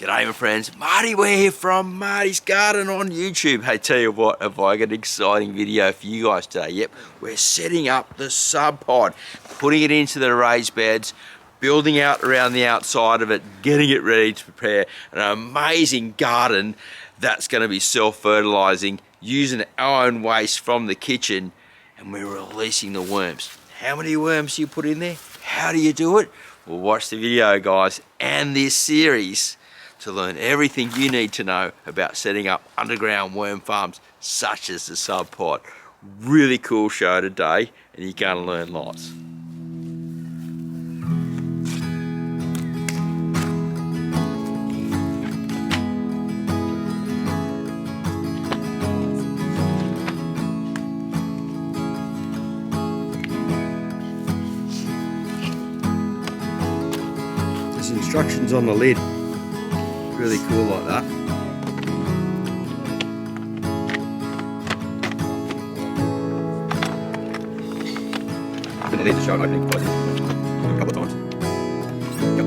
G'day my friends, Marty, we're here from Marty's Garden on YouTube. Hey, tell you what, have I got an exciting video for you guys today. Yep, we're setting up the Subpod, putting it into the raised beds, building out around the outside of it, getting it ready to prepare an amazing garden that's going to be self-fertilising, using our own waste from the kitchen, and we're releasing the worms. How many worms do you put in there? How do you do it? Well, watch the video, guys, and this series to learn everything you need to know about setting up underground worm farms such as the Subpod. Really cool show today, and you're going to learn lots. There's instructions on the lid. Really cool like that. I'm going to need to show it opening closing a couple of times. Yep.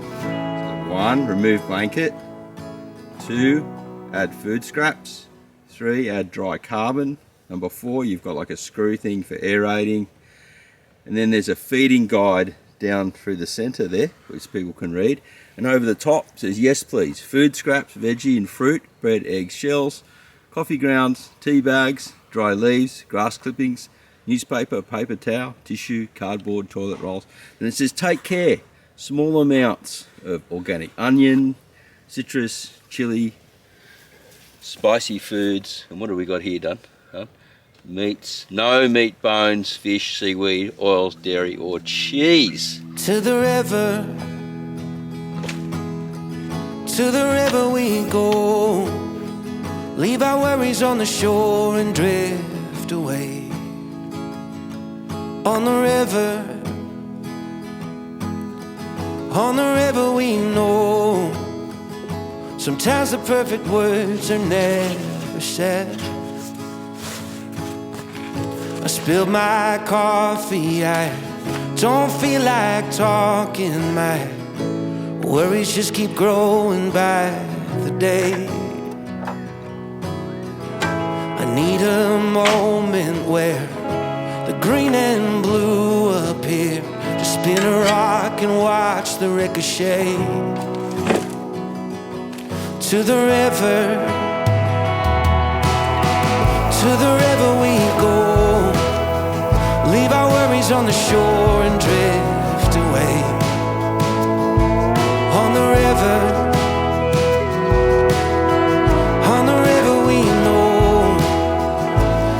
So 1, remove blanket. 2, add food scraps. 3, add dry carbon. Number 4, you've got like a screw thing for aerating. And then there's a feeding guide down through the center there, which people can read. And over the top says, yes please, food scraps, veggie and fruit, bread, eggs, shells, coffee grounds, tea bags, dry leaves, grass clippings, newspaper, paper towel, tissue, cardboard, toilet rolls. And it says, take care, small amounts of organic onion, citrus, chili, spicy foods, and what have we got here done? Meats, no meat, bones, fish, seaweed, oils, dairy or cheese. To the river we go, leave our worries on the shore and drift away. On the river we know, sometimes the perfect words are never said. I spilled my coffee, I don't feel like talking. My worries just keep growing by the day. I need a moment where the green and blue appear, to spin a rock and watch the ricochet. To the river we go, leave our worries on the shore and drift away. On the river we know,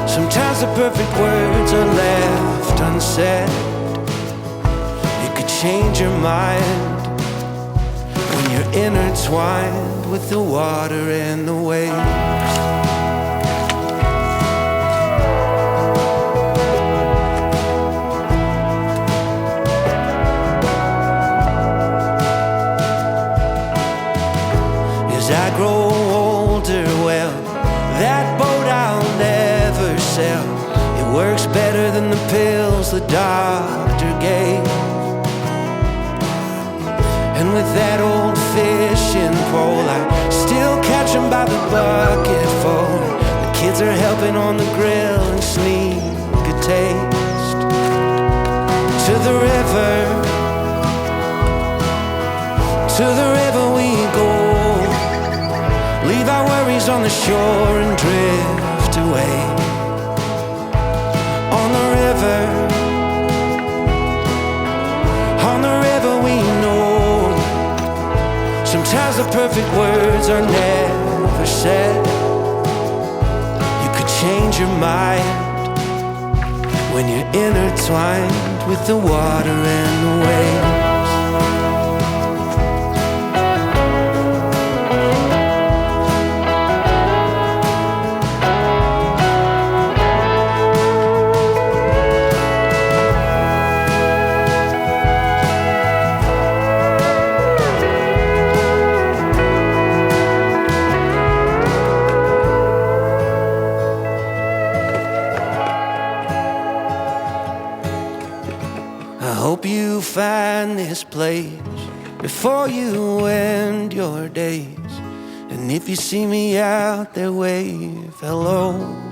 sometimes the perfect words are left unsaid. You could change your mind when you're intertwined with the water and the waves. As I grow older, well, that boat I'll never sail. It works better than the pills the doctor gave. And with that old fishing pole, I still catch 'em by the bucketful. The kids are helping on the grill and sneak a taste. To the river we go, leave our worries on the shore and drift away. On the river we know, sometimes the perfect words are never said. You could change your mind when you're intertwined with the water and the waves. find this place before you end your days. And if you see me out there, wave hello.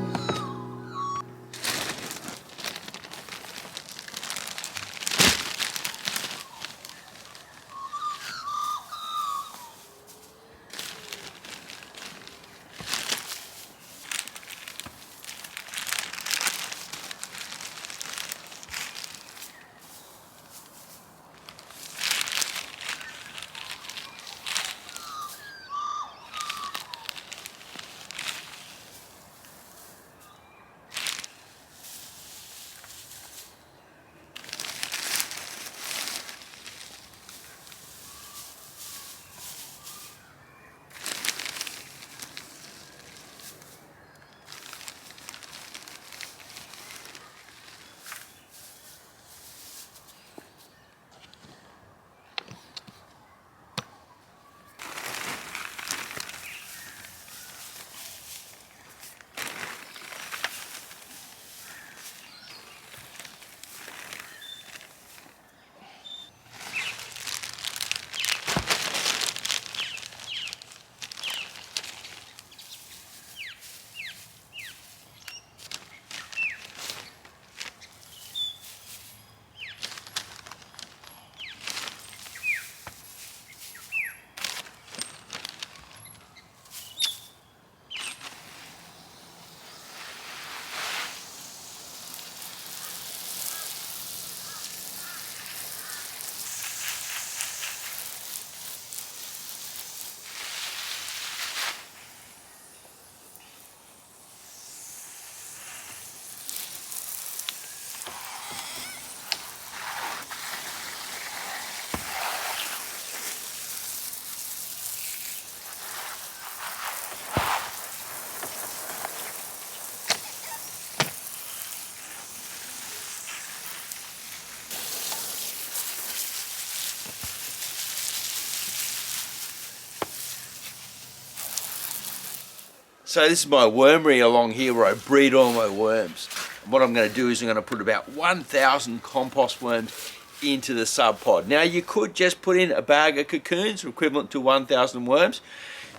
So this is my wormery along here where I breed all my worms. And what I'm going to do is I'm going to put about 1,000 compost worms into the Subpod. Now you could just put in a bag of cocoons equivalent to 1,000 worms.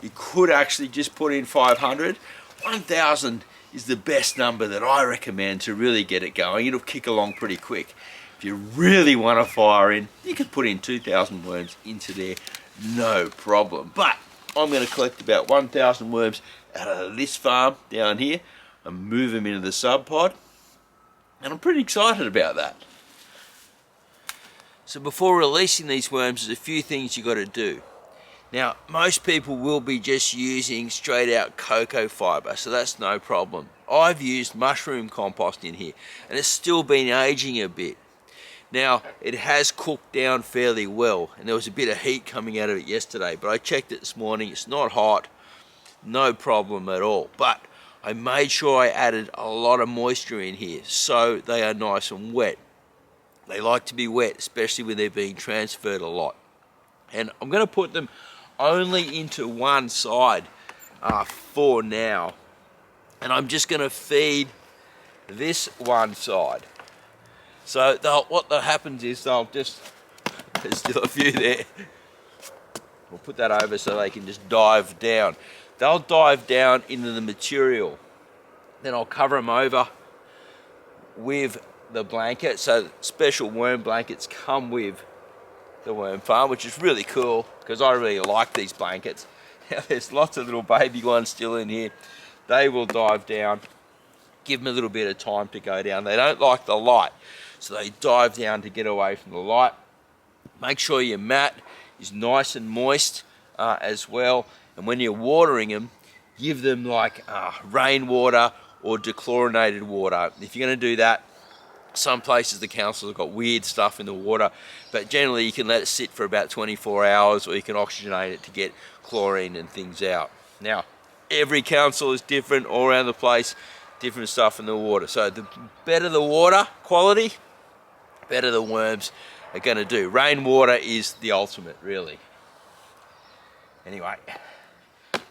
You could actually just put in 500. 1,000 is the best number that I recommend to really get it going. It'll kick along pretty quick. If you really want to fire in, you could put in 2,000 worms into there, no problem. But I'm going to collect about 1,000 worms out of this farm down here and move them into the Subpod, and I'm pretty excited about that. So before releasing these worms, there's a few things you got to do. Now most people will be just using straight out cocoa fibre, so that's no problem. I've used mushroom compost in here and it's still been aging a bit. Now it has cooked down fairly well and there was a bit of heat coming out of it yesterday, but I checked it this morning, it's not hot, no problem at all. But I made sure I added a lot of moisture in here so they are nice and wet. They like to be wet, especially when they're being transferred a lot. And I'm going to put them only into one side for now. And I'm just going to feed this one side. So what happens is there's still a few there. We'll put that over so they can just dive down. They'll dive down into the material. Then I'll cover them over with the blanket. So special worm blankets come with the worm farm, which is really cool because I really like these blankets. Now there's lots of little baby ones still in here. They will dive down, give them a little bit of time to go down. They don't like the light, so they dive down to get away from the light. Make sure your mat is nice and moist as well. And when you're watering them, give them like rainwater or dechlorinated water. If you're going to do that, some places the council have got weird stuff in the water, but generally you can let it sit for about 24 hours or you can oxygenate it to get chlorine and things out. Now, every council is different all around the place, different stuff in the water. So the better the water quality, better the worms are going to do. Rainwater is the ultimate, really. Anyway,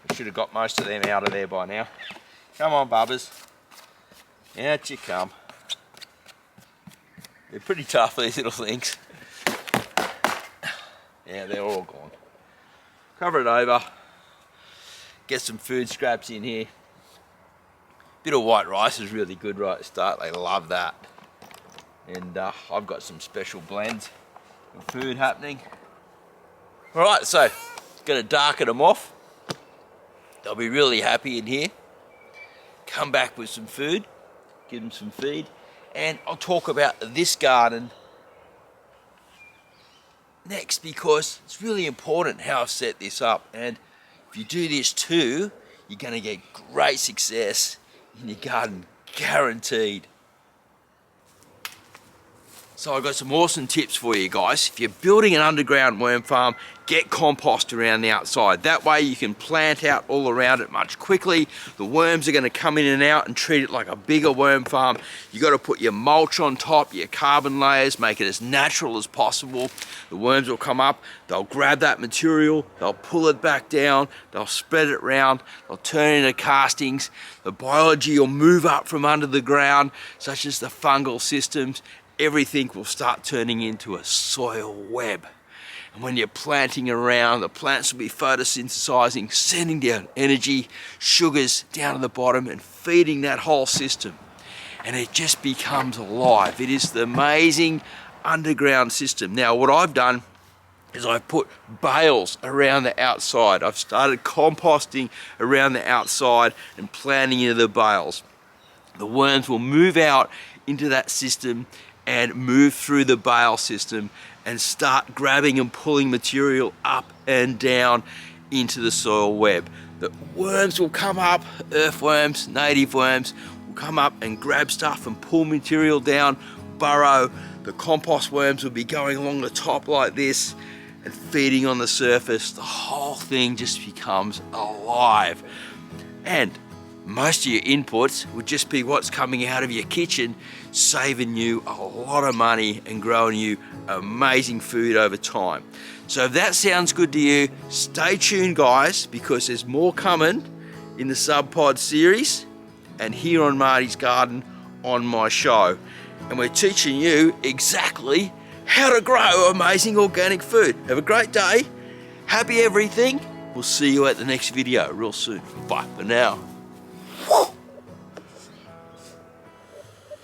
we should have got most of them out of there by now. Come on, bubbers. Out you come. They're pretty tough, these little things. Yeah, they're all gone. Cover it over. Get some food scraps in here. Bit of white rice is really good right at the start. They love that. And I've got some special blends of food happening. All right, so gonna darken them off. They'll be really happy in here. Come back with some food, give them some feed, and I'll talk about this garden next because it's really important how I've set this up. And if you do this too, you're gonna get great success in your garden, guaranteed. So I've got some awesome tips for you guys. If you're building an underground worm farm, get compost around the outside. That way you can plant out all around it much quickly. The worms are going to come in and out and treat it like a bigger worm farm. You got to put your mulch on top, your carbon layers, make it as natural as possible. The worms will come up, they'll grab that material, they'll pull it back down, they'll spread it around, they'll turn it into castings. The biology will move up from under the ground, such as the fungal systems. Everything will start turning into a soil web. And when you're planting around, the plants will be photosynthesizing, sending down energy, sugars down to the bottom and feeding that whole system. And it just becomes alive. It is the amazing underground system. Now what I've done is I've put bales around the outside. I've started composting around the outside and planting into the bales. The worms will move out into that system and move through the bale system and start grabbing and pulling material up and down into the soil web. The worms will come up, earthworms, native worms, will come up and grab stuff and pull material down, burrow. The compost worms will be going along the top like this and feeding on the surface. The whole thing just becomes alive. And most of your inputs would just be what's coming out of your kitchen, saving you a lot of money and growing you amazing food over time. So if that sounds good to you, stay tuned guys, because there's more coming in the Subpod series and here on Marty's Garden on my show. And we're teaching you exactly how to grow amazing organic food. Have a great day. Happy everything. We'll see you at the next video real soon. Bye for now.